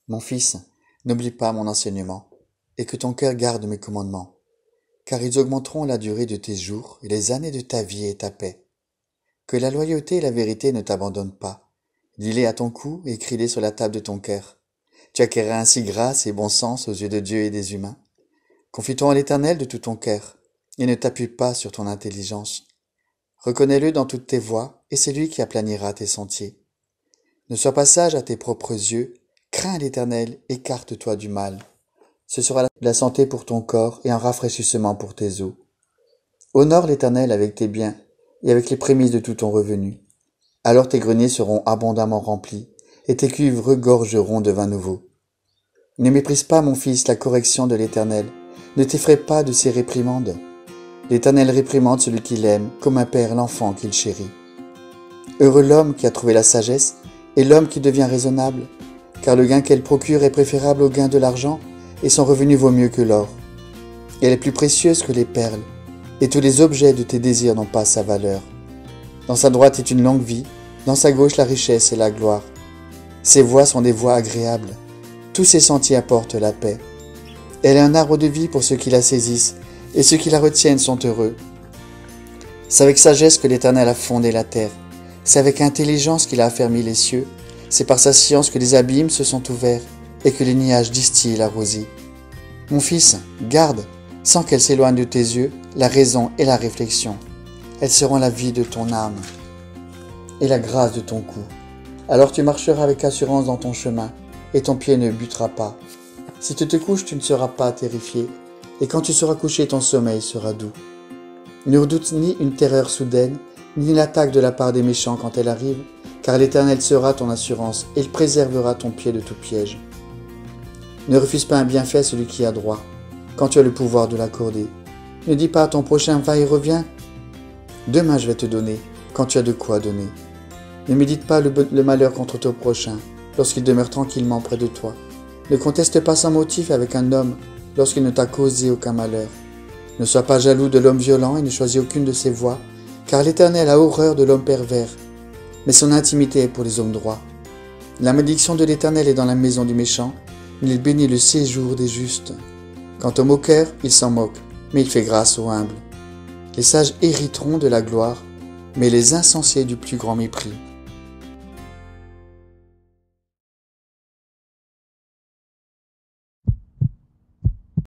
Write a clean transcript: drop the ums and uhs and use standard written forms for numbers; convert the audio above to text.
Mon fils, n'oublie pas mon enseignement, et que ton cœur garde mes commandements, car ils augmenteront la durée de tes jours et les années de ta vie et ta paix. Que la loyauté et la vérité ne t'abandonnent pas. Lis-les à ton cou et écris-les sur la table de ton cœur. Tu acquerras ainsi grâce et bon sens aux yeux de Dieu et des humains. Confie-toi en l'Éternel de tout ton cœur, et ne t'appuie pas sur ton intelligence. Reconnais-le dans toutes tes voies, et c'est lui qui aplanira tes sentiers. Ne sois pas sage à tes propres yeux, crains l'Éternel, écarte-toi du mal. Ce sera la santé pour ton corps et un rafraîchissement pour tes os. Honore l'Éternel avec tes biens et avec les prémices de tout ton revenu. Alors tes greniers seront abondamment remplis, et tes cuves regorgeront de vin nouveau. Ne méprise pas, mon fils, la correction de l'Éternel. Ne t'effraie pas de ses réprimandes. L'Éternel réprimande celui qu'il aime, comme un père l'enfant qu'il chérit. Heureux l'homme qui a trouvé la sagesse, et l'homme qui devient raisonnable, car le gain qu'elle procure est préférable au gain de l'argent, et son revenu vaut mieux que l'or. Elle est plus précieuse que les perles, et tous les objets de tes désirs n'ont pas sa valeur. Dans sa droite est une longue vie, dans sa gauche la richesse et la gloire. Ses voies sont des voies agréables, tous ses sentiers apportent la paix. Elle est un arbre de vie pour ceux qui la saisissent, et ceux qui la retiennent sont heureux. C'est avec sagesse que l'Éternel a fondé la terre, c'est avec intelligence qu'il a affermi les cieux, c'est par sa science que les abîmes se sont ouverts, et que les nuages distillent la rosée. Mon fils, garde, sans qu'elle s'éloigne de tes yeux, la raison et la réflexion. Elles seront la vie de ton âme et la grâce de ton cou. Alors tu marcheras avec assurance dans ton chemin, et ton pied ne butera pas. Si tu te couches, tu ne seras pas terrifié, et quand tu seras couché, ton sommeil sera doux. Ne redoute ni une terreur soudaine, ni l'attaque de la part des méchants quand elle arrive, car l'Éternel sera ton assurance, et il préservera ton pied de tout piège. Ne refuse pas un bienfait celui qui a droit, quand tu as le pouvoir de l'accorder. Ne dis pas à ton prochain, va et reviens. Demain je vais te donner, quand tu as de quoi donner. Ne médite pas le malheur contre ton prochain, lorsqu'il demeure tranquillement près de toi. Ne conteste pas sans motif avec un homme, lorsqu'il ne t'a causé aucun malheur. Ne sois pas jaloux de l'homme violent et ne choisis aucune de ses voies, car l'Éternel a horreur de l'homme pervers, mais son intimité est pour les hommes droits. La malédiction de l'Éternel est dans la maison du méchant, mais il bénit le séjour des justes. Quant au moqueur, il s'en moque, mais il fait grâce aux humbles. Les sages hériteront de la gloire, mais les insensés du plus grand mépris.